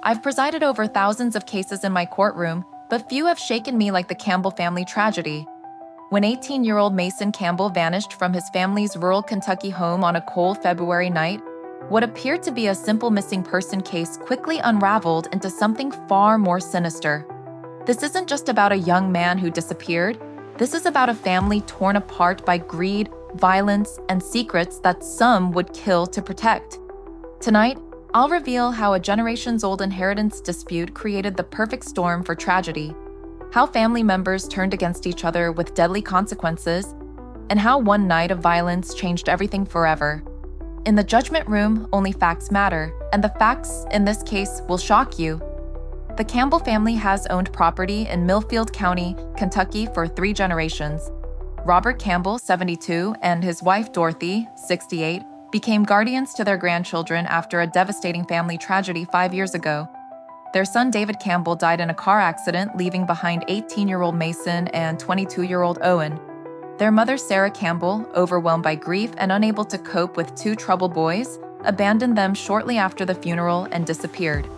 I've presided over thousands of cases in my courtroom, but few have shaken me like the Campbell family tragedy. When 18-year-old Mason Campbell vanished from his family's rural Kentucky home on a cold February night, what appeared to be a simple missing person case quickly unraveled into something far more sinister. This isn't just about a young man who disappeared. This is about a family torn apart by greed, violence, and secrets that some would kill to protect. Tonight, I'll reveal how a generations-old inheritance dispute created the perfect storm for tragedy, how family members turned against each other with deadly consequences, and how one night of violence changed everything forever. In the judgment room, only facts matter, and the facts in this case will shock you. The Campbell family has owned property in Millfield County, Kentucky for 3 generations. Robert Campbell, 72, and his wife Dorothy, 68, became guardians to their grandchildren after a devastating family tragedy 5 years ago. Their son David Campbell died in a car accident, leaving behind 18-year-old Mason and 22-year-old Owen. Their mother Sarah Campbell, overwhelmed by grief and unable to cope with 2 troubled boys, abandoned them shortly after the funeral and disappeared.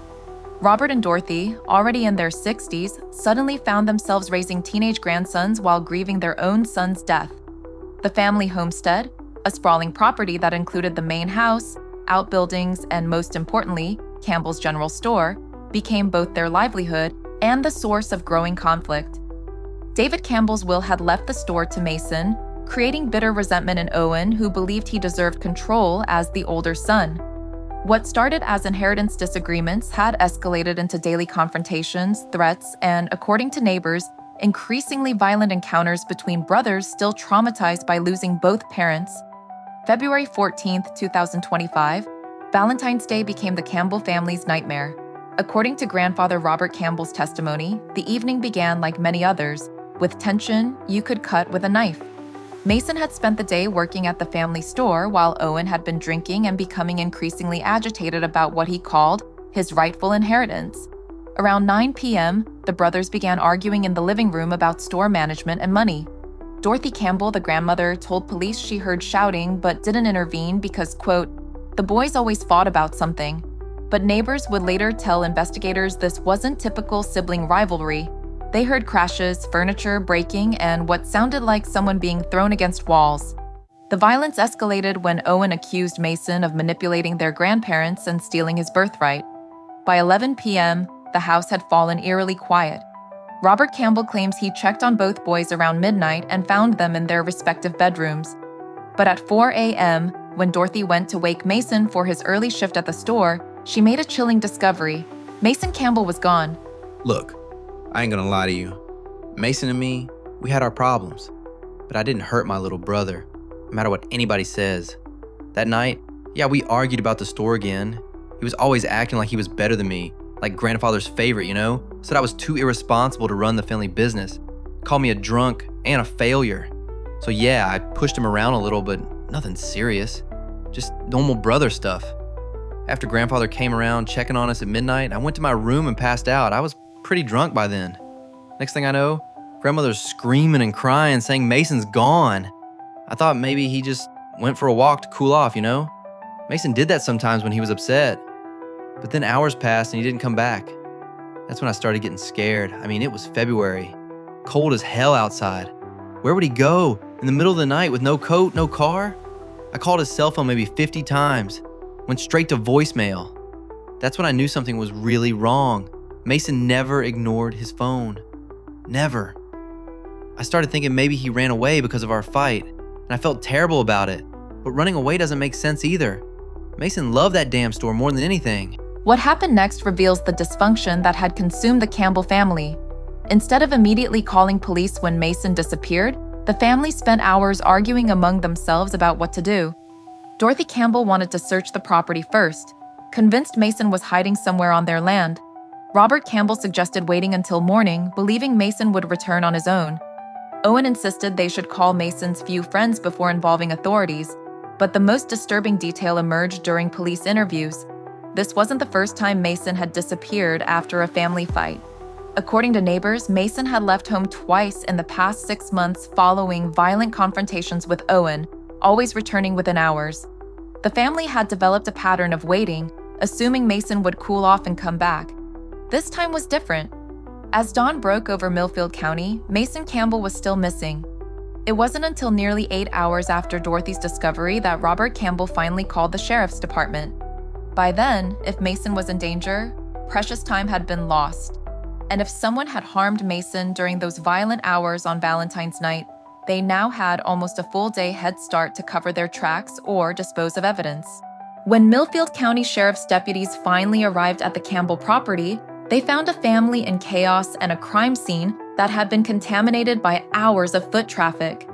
Robert and Dorothy, already in their 60s, suddenly found themselves raising teenage grandsons while grieving their own son's death. The family homestead, a sprawling property that included the main house, outbuildings, and most importantly, Campbell's General Store, became both their livelihood and the source of growing conflict. David Campbell's will had left the store to Mason, creating bitter resentment in Owen, who believed he deserved control as the older son. What started as inheritance disagreements had escalated into daily confrontations, threats, and, according to neighbors, increasingly violent encounters between brothers still traumatized by losing both parents. February 14, 2025, Valentine's Day became the Campbell family's nightmare. According to grandfather Robert Campbell's testimony, the evening began like many others, with tension you could cut with a knife. Mason had spent the day working at the family store while Owen had been drinking and becoming increasingly agitated about what he called his rightful inheritance. Around 9 p.m., the brothers began arguing in the living room about store management and money. Dorothy Campbell, the grandmother, told police she heard shouting but didn't intervene because, quote, the boys always fought about something. But neighbors would later tell investigators this wasn't typical sibling rivalry. They heard crashes, furniture breaking, and what sounded like someone being thrown against walls. The violence escalated when Owen accused Mason of manipulating their grandparents and stealing his birthright. By 11 p.m., the house had fallen eerily quiet. Robert Campbell claims he checked on both boys around midnight and found them in their respective bedrooms. But at 4 a.m., when Dorothy went to wake Mason for his early shift at the store, she made a chilling discovery. Mason Campbell was gone. Look, I ain't gonna lie to you. Mason and me, we had our problems. But I didn't hurt my little brother, no matter what anybody says. That night, yeah, we argued about the store again. He was always acting like he was better than me, like grandfather's favorite, you know? Said I was too irresponsible to run the family business. Called me a drunk and a failure. So yeah, I pushed him around a little, but nothing serious. Just normal brother stuff. After grandfather came around checking on us at midnight, I went to my room and passed out. I was pretty drunk by then. Next thing I know, grandmother's screaming and crying, saying Mason's gone. I thought maybe he just went for a walk to cool off, you know? Mason did that sometimes when he was upset. But then hours passed and he didn't come back. That's when I started getting scared. I mean, it was February. Cold as hell outside. Where would he go? In the middle of the night with no coat, no car? I called his cell phone maybe 50 times. Went straight to voicemail. That's when I knew something was really wrong. Mason never ignored his phone. Never. I started thinking maybe he ran away because of our fight, and I felt terrible about it. But running away doesn't make sense either. Mason loved that damn store more than anything. What happened next reveals the dysfunction that had consumed the Campbell family. Instead of immediately calling police when Mason disappeared, the family spent hours arguing among themselves about what to do. Dorothy Campbell wanted to search the property first, convinced Mason was hiding somewhere on their land. Robert Campbell suggested waiting until morning, believing Mason would return on his own. Owen insisted they should call Mason's few friends before involving authorities, but the most disturbing detail emerged during police interviews. This wasn't the first time Mason had disappeared after a family fight. According to neighbors, Mason had left home twice in the past 6 months following violent confrontations with Owen, always returning within hours. The family had developed a pattern of waiting, assuming Mason would cool off and come back. This time was different. As dawn broke over Millfield County, Mason Campbell was still missing. It wasn't until nearly 8 hours after Dorothy's discovery that Robert Campbell finally called the sheriff's department. By then, if Mason was in danger, precious time had been lost. And if someone had harmed Mason during those violent hours on Valentine's night, they now had almost a full day head start to cover their tracks or dispose of evidence. When Millfield County Sheriff's deputies finally arrived at the Campbell property, they found a family in chaos and a crime scene that had been contaminated by hours of foot traffic.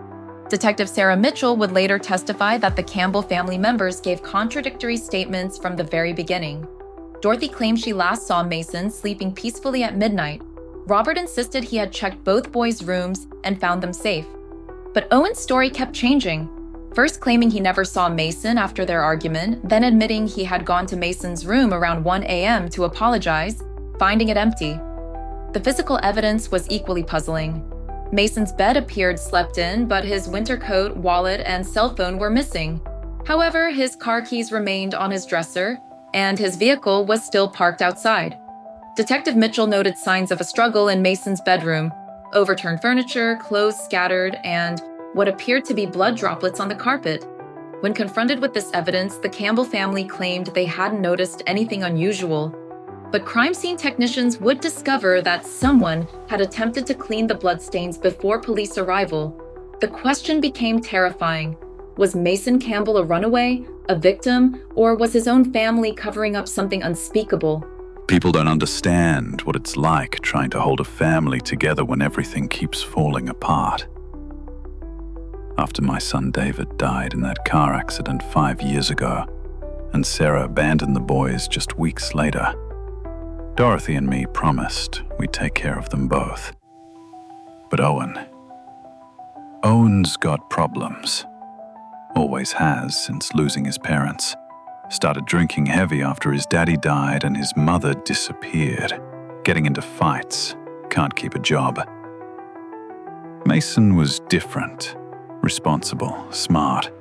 Detective Sarah Mitchell would later testify that the Campbell family members gave contradictory statements from the very beginning. Dorothy claimed she last saw Mason sleeping peacefully at midnight. Robert insisted he had checked both boys' rooms and found them safe. But Owen's story kept changing, first claiming he never saw Mason after their argument, then admitting he had gone to Mason's room around 1 a.m. to apologize, finding it empty. The physical evidence was equally puzzling. Mason's bed appeared slept in, but his winter coat, wallet, and cell phone were missing. However, his car keys remained on his dresser, and his vehicle was still parked outside. Detective Mitchell noted signs of a struggle in Mason's bedroom: overturned furniture, clothes scattered, and what appeared to be blood droplets on the carpet. When confronted with this evidence, the Campbell family claimed they hadn't noticed anything unusual. But crime scene technicians would discover that someone had attempted to clean the bloodstains before police arrival. The question became terrifying. Was Mason Campbell a runaway, a victim, or was his own family covering up something unspeakable? People don't understand what it's like trying to hold a family together when everything keeps falling apart. After my son David died in that car accident 5 years ago, and Sarah abandoned the boys just weeks later, Dorothy and me promised we'd take care of them both. But Owen's got problems. Always has since losing his parents. Started drinking heavy after his daddy died and his mother disappeared. Getting into fights, can't keep a job. Mason was different, responsible, smart,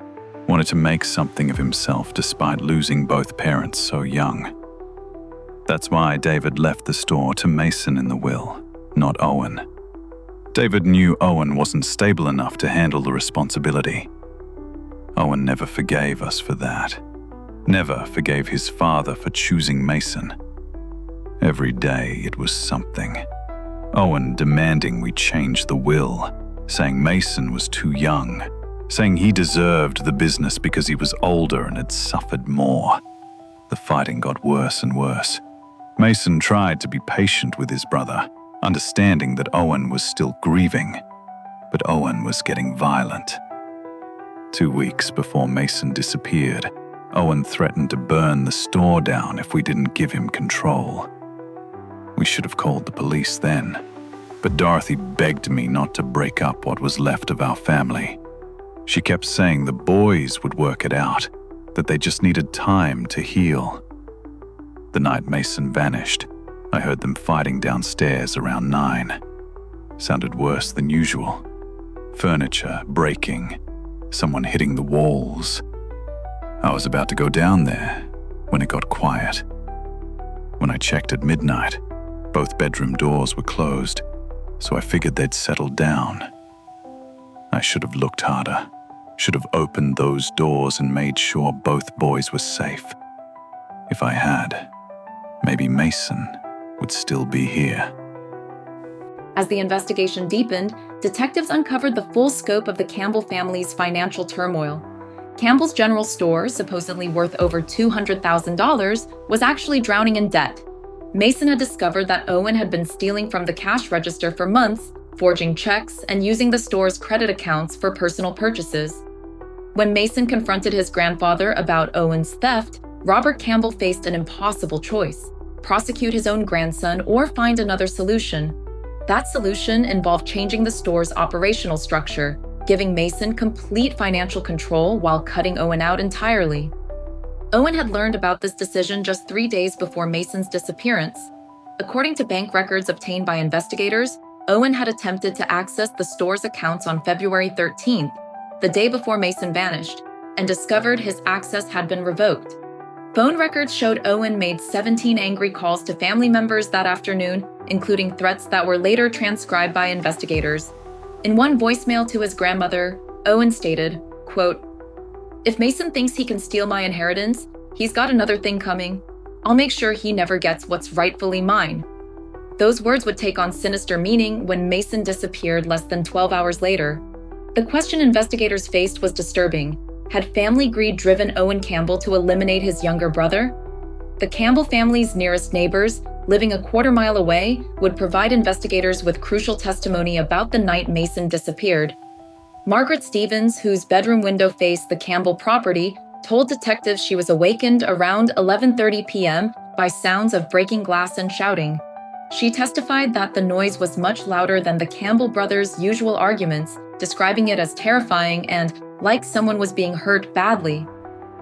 wanted to make something of himself despite losing both parents so young. That's why David left the store to Mason in the will, not Owen. David knew Owen wasn't stable enough to handle the responsibility. Owen never forgave us for that. Never forgave his father for choosing Mason. Every day it was something. Owen demanding we change the will, saying Mason was too young, saying he deserved the business because he was older and had suffered more. The fighting got worse and worse. Mason tried to be patient with his brother, understanding that Owen was still grieving, but Owen was getting violent. 2 weeks before Mason disappeared, Owen threatened to burn the store down if we didn't give him control. We should have called the police then, but Dorothy begged me not to break up what was left of our family. She kept saying the boys would work it out, that they just needed time to heal. The night Mason vanished, I heard them fighting downstairs around 9. Sounded worse than usual. Furniture breaking, someone hitting the walls. I was about to go down there when it got quiet. When I checked at midnight, both bedroom doors were closed, so I figured they'd settled down. I should have looked harder, should have opened those doors and made sure both boys were safe. If I had, maybe Mason would still be here. As the investigation deepened, detectives uncovered the full scope of the Campbell family's financial turmoil. Campbell's general store, supposedly worth over $200,000, was actually drowning in debt. Mason had discovered that Owen had been stealing from the cash register for months, forging checks, and using the store's credit accounts for personal purchases. When Mason confronted his grandfather about Owen's theft, Robert Campbell faced an impossible choice: prosecute his own grandson or find another solution. That solution involved changing the store's operational structure, giving Mason complete financial control while cutting Owen out entirely. Owen had learned about this decision just 3 days before Mason's disappearance. According to bank records obtained by investigators, Owen had attempted to access the store's accounts on February 13th, the day before Mason vanished, and discovered his access had been revoked. Phone records showed Owen made 17 angry calls to family members that afternoon, including threats that were later transcribed by investigators. In one voicemail to his grandmother, Owen stated, quote, "If Mason thinks he can steal my inheritance, he's got another thing coming. I'll make sure he never gets what's rightfully mine." Those words would take on sinister meaning when Mason disappeared less than 12 hours later. The question investigators faced was disturbing. Had family greed driven Owen Campbell to eliminate his younger brother? The Campbell family's nearest neighbors, living a quarter-mile away, would provide investigators with crucial testimony about the night Mason disappeared. Margaret Stevens, whose bedroom window faced the Campbell property, told detectives she was awakened around 11:30 p.m. by sounds of breaking glass and shouting. She testified that the noise was much louder than the Campbell brothers' usual arguments, describing it as terrifying and like someone was being hurt badly.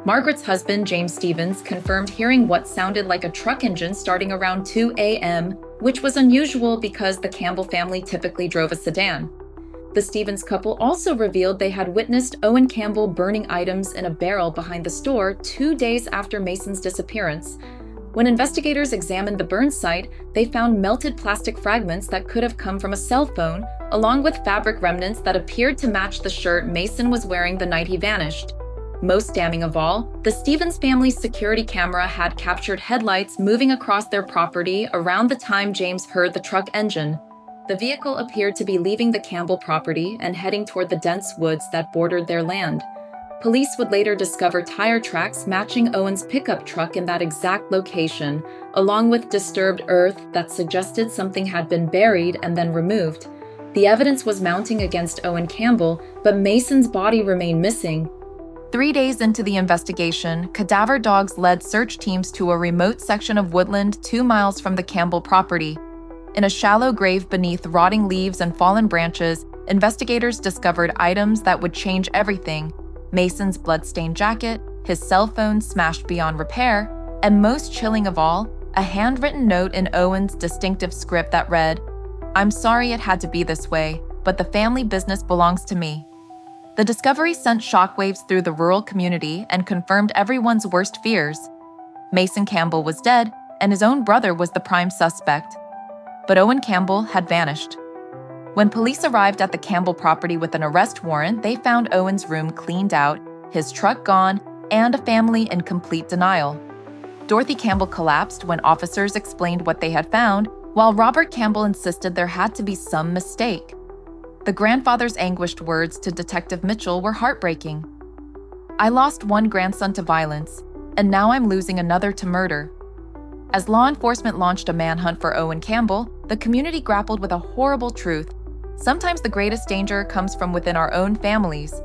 Margaret's husband, James Stevens, confirmed hearing what sounded like a truck engine starting around 2 a.m., which was unusual because the Campbell family typically drove a sedan. The Stevens couple also revealed they had witnessed Owen Campbell burning items in a barrel behind the store 2 days after Mason's disappearance. When investigators examined the burn site, they found melted plastic fragments that could have come from a cell phone, along with fabric remnants that appeared to match the shirt Mason was wearing the night he vanished. Most damning of all, the Stevens family's security camera had captured headlights moving across their property around the time James heard the truck engine. The vehicle appeared to be leaving the Campbell property and heading toward the dense woods that bordered their land. Police would later discover tire tracks matching Owen's pickup truck in that exact location, along with disturbed earth that suggested something had been buried and then removed. The evidence was mounting against Owen Campbell, but Mason's body remained missing. 3 days into the investigation, cadaver dogs led search teams to a remote section of woodland 2 miles from the Campbell property. In a shallow grave beneath rotting leaves and fallen branches, investigators discovered items that would change everything: Mason's blood-stained jacket, his cell phone smashed beyond repair, and most chilling of all, a handwritten note in Owen's distinctive script that read, "I'm sorry it had to be this way, but the family business belongs to me." The discovery sent shockwaves through the rural community and confirmed everyone's worst fears. Mason Campbell was dead, and his own brother was the prime suspect. But Owen Campbell had vanished. When police arrived at the Campbell property with an arrest warrant, they found Owen's room cleaned out, his truck gone, and a family in complete denial. Dorothy Campbell collapsed when officers explained what they had found, while Robert Campbell insisted there had to be some mistake. The grandfather's anguished words to Detective Mitchell were heartbreaking. "I lost one grandson to violence, and now I'm losing another to murder." As law enforcement launched a manhunt for Owen Campbell, the community grappled with a horrible truth. Sometimes the greatest danger comes from within our own families.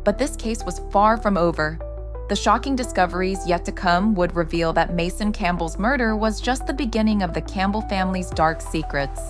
But this case was far from over. The shocking discoveries yet to come would reveal that Mason Campbell's murder was just the beginning of the Campbell family's dark secrets.